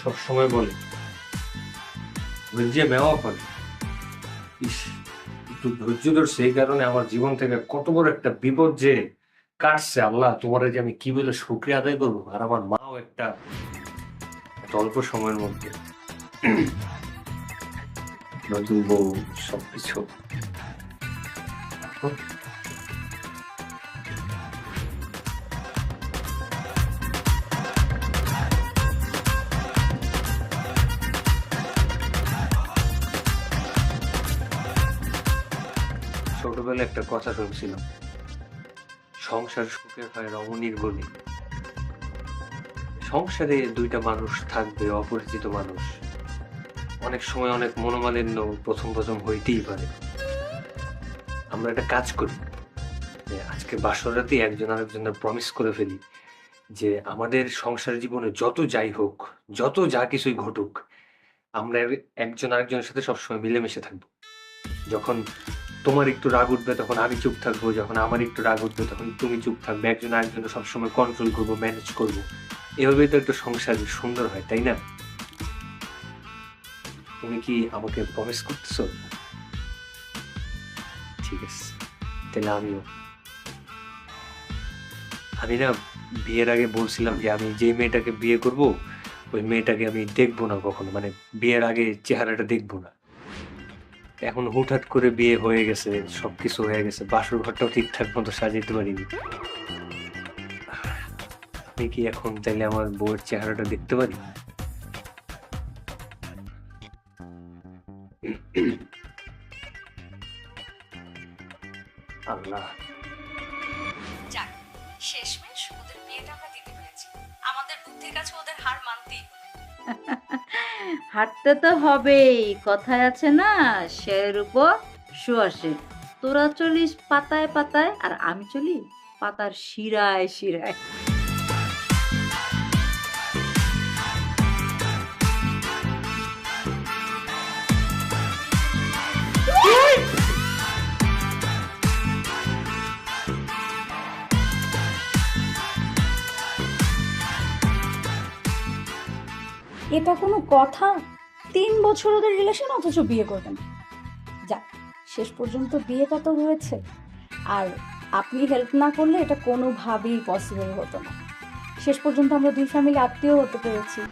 সবসময় বলে ধৈর্য মেওয়া ফলে। ইস, একটু ধৈর্য ধরছে, এই কারণে আমার জীবন থেকে কত বড় একটা বিপদ যে কাটছে। আল্লাহ, তোমার যে আমি কি বলে শুকরিয়া আদায় করবো। আর আমার মাও একটা অল্প সময়ের মধ্যে নতুন বউ, সবকিছু। ছোটবেলায় একটা কথা শুনছিলাম, সংসার সুখের হয় রমণীর বলে। সংসারে দুইটা মানুষ থাকবে, অপরিচিত মানুষ, অনেক সময় অনেক মনোমালিন্য প্রথম প্রথম হইতেই পারে। আমরা একটা কাজ করি যে আজকে বাসর রাতে একজন আরেকজনের প্রমিস করে ফেলি যে আমাদের সংসার জীবনে যত যাই হোক, যত যা কিছুই ঘটুক, আমরা একজন আরেকজনের সাথে সবসময় মিলেমিশে থাকবো। যখন তোমার একটু রাগ উঠবে তখন আমি চুপ থাকবো, যখন আমার একটু রাগ উঠবে তখন তুমি চুপ থাকবে, একজন আরেকজনের সবসময় কন্ট্রোল করবো, ম্যানেজ করবো। এভাবেই তো একটা সংসার সুন্দর হয়, তাই না? তুমি কি আমাকে প্রমিস করতেছো? ঠিক আছে, তাহলে আমি না বিয়ের আগে বলছিলাম যে আমি যে মেয়েটাকে বিয়ে করব ওই মেয়েটাকে আমি দেখবো না কখনো, মানে বিয়ের আগে চেহারাটা দেখবো না। এখন হুটহাট করে বিয়ে হয়ে গেছে, সবকিছু হয়ে গেছে, বাসর ঘরটাও ঠিকঠাক মতো সাজাইতে পারিনি। আমি কি এখন তাইলে আমার বউয়ের চেহারাটা দেখতে পারি? আল্লাহ, যাক, শেষমেশ ওদের বিয়েটা আমরা দিতে পেরেছি। আমাদের বুদ্ধির কাছে ওদের হার মানতেই হলো। হাঁটতে তো হবেই, কথায় আছে না, শের উপর শুয়াশে। তোরা চলিস পাতায় পাতায় আর আমি চলি পাতার শিরায় শিরায়। এটা কোনো কথা? 3 বছর ওদের রিলেশন, অথচ বিয়ে করবেন। যাক, শেষ পর্যন্ত বিয়েটা তো হয়েছে। আর আপনি হেল্প না করলে এটা কোনোভাবেই পসিবল হতো না। শেষ পর্যন্ত আমরা দুই ফ্যামিলি আত্মীয় হতে পেরেছি।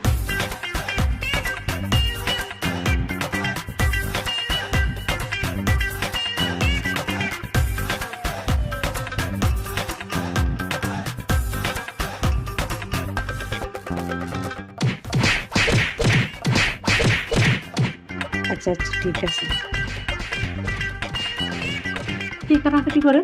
আচ্ছা আচ্ছা, ঠিক আছে। কি কাটাকাটি করে?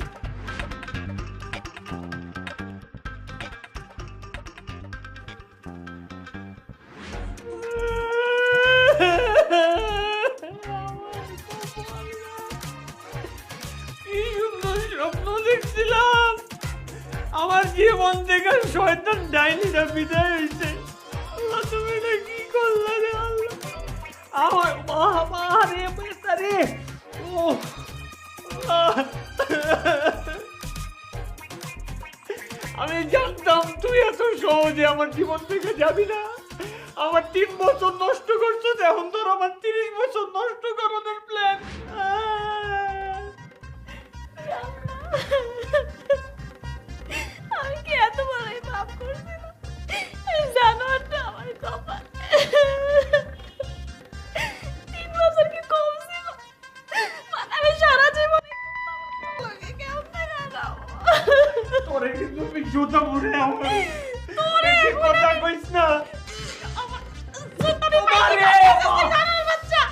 কি সুন্দর স্বপ্ন দেখছিলাম, আমার জীবন থেকে শয়তান ডাইনিটা বিদায় হয়েছে। আল্লাহ, তুমি এটা কি করলে রে আল্লাহ? আমার মা রে বেটা রে। ও আল্লাহ, আমি জানতাম তুই এত সহজে আমার জীবন থেকে যাবি না। আমার 3 বছর নষ্ট করছো, এখন তোর আমার 30 বছর নষ্ট করানোর প্ল্যান। আমি কি এত বড়ই পাপ করছিলাম? জানোয়ারটা আমার কপাল। 3 বছর কি কম ছিল? মানে আমি সারা জীবন কেমনে কাটাবো? তোরে কিন্তু আমি জুতা মুড়ে আমার তোরে কথা কইস না। আমার জুতাটা মারে জানোয়ার বাচ্চা।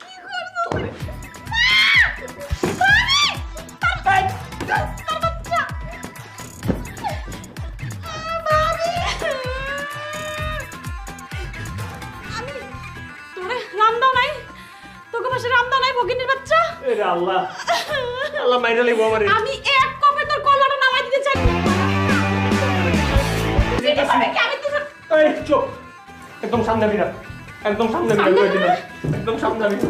কি করছো তুমি? তোরে রামদাও নাই? তোকে পাশে রামদাও নাই ভগিনীর বাচ্চা? এরে আল্লাহ, আল্লাহ মাইরা লইবো আমারে। আমি এক কপে তোর কলাটা নামাই দিতে চাই। আমি তোর এই চুপ, একদম সামনে বিরা, একদম সামনে বিরা, একদম সামনে বিরা।